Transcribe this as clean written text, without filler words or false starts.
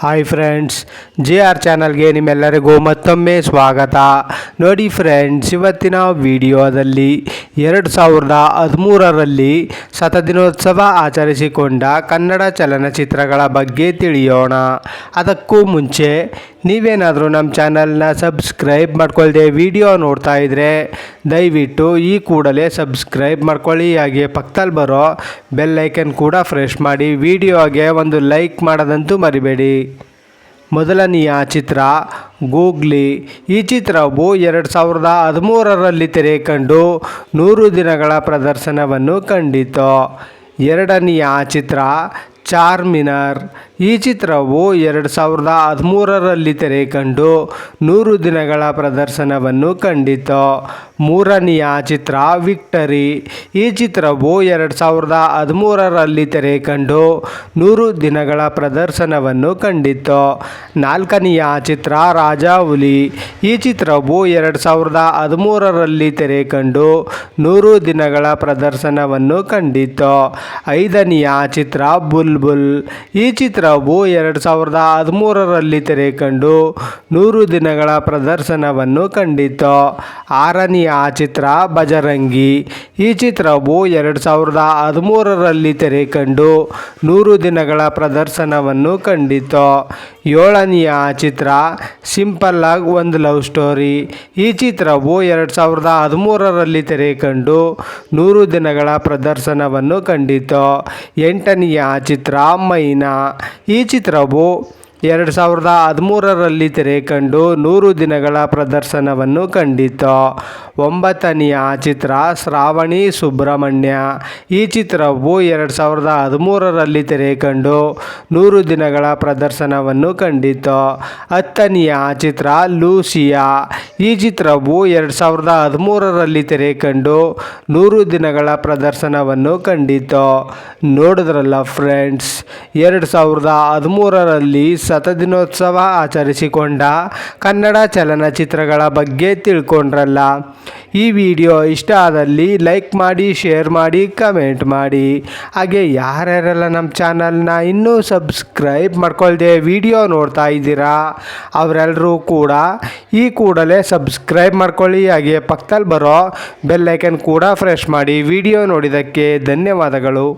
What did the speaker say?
Hi friends, JR ಚಾನಲ್ಗೆ ನಿಮ್ಮೆಲ್ಲರಿಗೂ ಮತ್ತೊಮ್ಮೆ ಸ್ವಾಗತ. ನೋಡಿ ಫ್ರೆಂಡ್ಸ್, ಇವತ್ತಿನ ವಿಡಿಯೋದಲ್ಲಿ 2013ರಲ್ಲಿ ಶತದಿನೋತ್ಸವ ಆಚರಿಸಿಕೊಂಡ ಕನ್ನಡ ಚಲನಚಿತ್ರಗಳ ಬಗ್ಗೆ ತಿಳಿಯೋಣ. ಅದಕ್ಕೂ ಮುಂಚೆ ನೀವೇನಾದರೂ ನಮ್ಮ ಚಾನಲ್ನ ಸಬ್ಸ್ಕ್ರೈಬ್ ಮಾಡ್ಕೊಳ್ದೆ ವಿಡಿಯೋ ನೋಡ್ತಾ ಇದ್ದರೆ ದಯವಿಟ್ಟು ಈ ಕೂಡಲೇ ಸಬ್ಸ್ಕ್ರೈಬ್ ಮಾಡ್ಕೊಳ್ಳಿ. ಹಾಗೆ ಪಕ್ಕದಲ್ಲಿ ಬರೋ ಬೆಲ್ ಐಕನ್ ಕೂಡ ಪ್ರೆಸ್ ಮಾಡಿ. ವಿಡಿಯೋಗೆ ಒಂದು ಲೈಕ್ ಮಾಡೋದಂತೂ ಮರಿಬೇಡಿ. ಮೊದಲನೆಯ ಚಿತ್ರ ಗೂಗ್ಲಿ. ಈ ಚಿತ್ರವು 2013ರಲ್ಲಿ ತೆರೆ ಕಂಡು 100 ದಿನಗಳ ಪ್ರದರ್ಶನವನ್ನು ಕಂಡಿತು. ಎರಡನೆಯ ಚಿತ್ರ ಚಾರ್ಮಿನಾರ್. ಈ ಚಿತ್ರವು 2013ರಲ್ಲಿ ತೆರೆ ಕಂಡು 100 ದಿನಗಳ ಪ್ರದರ್ಶನವನ್ನು ಕಂಡಿತು. ಮೂರನೆಯ ಚಿತ್ರ ವಿಕ್ಟರಿ. ಈ ಚಿತ್ರವು 2013ರಲ್ಲಿ ತೆರೆ ಕಂಡು 100 ದಿನಗಳ ಪ್ರದರ್ಶನವನ್ನು ಕಂಡಿತು. ನಾಲ್ಕನೆಯ ಚಿತ್ರ ರಾಜಾಹುಲಿ. ಈ ಚಿತ್ರವು 2013ರಲ್ಲಿ ತೆರೆ ಕಂಡು 100 ದಿನಗಳ ಪ್ರದರ್ಶನವನ್ನು ಕಂಡಿತು. ಐದನೆಯ ಚಿತ್ರ ಬುಲ್ಬುಲ್. ಈ ಚಿತ್ರವು 2013ರಲ್ಲಿ ತೆರೆ ಕಂಡು 100 ದಿನಗಳ ಪ್ರದರ್ಶನವನ್ನು ಕಂಡಿತು. ಆರನೆಯ ಚಿತ್ರ ಬಜರಂಗಿ. ಈ ಚಿತ್ರವು 2013ರಲ್ಲಿ ತೆರೆ ಕಂಡು 100 ದಿನಗಳ ಪ್ರದರ್ಶನವನ್ನು ಕಂಡಿತು. ಏಳನೆಯ ಚಿತ್ರ ಸಿಂಪಲ್ ಆಗಿ ಒಂದು ಲವ್ ಸ್ಟೋರಿ. ಈ ಚಿತ್ರವು 2013ರಲ್ಲಿ ತೆರೆ ಕಂಡು 100 ದಿನಗಳ ಪ್ರದರ್ಶನವನ್ನು ಕಂಡಿತು. ಎಂಟನೆಯ ಚಿತ್ರ ಮೈನಾ. ಈ ಚಿತ್ರವು 2013ರಲ್ಲಿ ತೆರೆ ಕಂಡು 100 ದಿನಗಳ ಪ್ರದರ್ಶನವನ್ನು ಕಂಡಿತು. ಒಂಬತ್ತನೆಯ ಚಿತ್ರ ಶ್ರಾವಣಿ ಸುಬ್ರಹ್ಮಣ್ಯ. ಈ ಚಿತ್ರವು 2013ರಲ್ಲಿ ತೆರೆ ಕಂಡು 100 ದಿನಗಳ ಪ್ರದರ್ಶನವನ್ನು ಕಂಡಿತು. ಹತ್ತನೆಯ ಚಿತ್ರ ಲೂಸಿಯಾ. ಈ ಚಿತ್ರವು 2013ರಲ್ಲಿ ತೆರೆ ಕಂಡು 100 ದಿನಗಳ ಪ್ರದರ್ಶನವನ್ನು ಕಂಡಿತು. ನೋಡಿದ್ರಲ್ಲ ಫ್ರೆಂಡ್ಸ್, 2013ರಲ್ಲಿ ಶತದಿನೋತ್ಸವ ಆಚರಿಸಿಕೊಂಡ ಕನ್ನಡ ಚಲನಚಿತ್ರಗಳ ಬಗ್ಗೆ ತಿಳ್ಕೊಂಡ್ರಲ್ಲ. ಈ ವಿಡಿಯೋ ಇಷ್ಟ ಆದಲ್ಲಿ ಲೈಕ್ ಮಾಡಿ, ಶೇರ್ ಮಾಡಿ, ಕಮೆಂಟ್ ಮಾಡಿ. ಹಾಗೆ ಯಾರ್ಯಾರೆಲ್ಲ ನಮ್ಮ ಚಾನಲ್ನ ಇನ್ನೂ ಸಬ್ಸ್ಕ್ರೈಬ್ ಮಾಡ್ಕೊಳ್ದೆ ವಿಡಿಯೋ ನೋಡ್ತಾ ಇದ್ದೀರಾ ಅವರೆಲ್ಲರೂ ಕೂಡ ಈ ಕೂಡಲೇ ಸಬ್ಸ್ಕ್ರೈಬ್ ಮಾಡ್ಕೊಳ್ಳಿ. ಹಾಗೆ ಪಕ್ಕದಲ್ಲಿ ಬರೋ ಬೆಲ್ ಐಕನ್ ಕೂಡ ಪ್ರೆಸ್ ಮಾಡಿ. ವಿಡಿಯೋ ನೋಡಿದ್ದಕ್ಕೆ ಧನ್ಯವಾದಗಳು.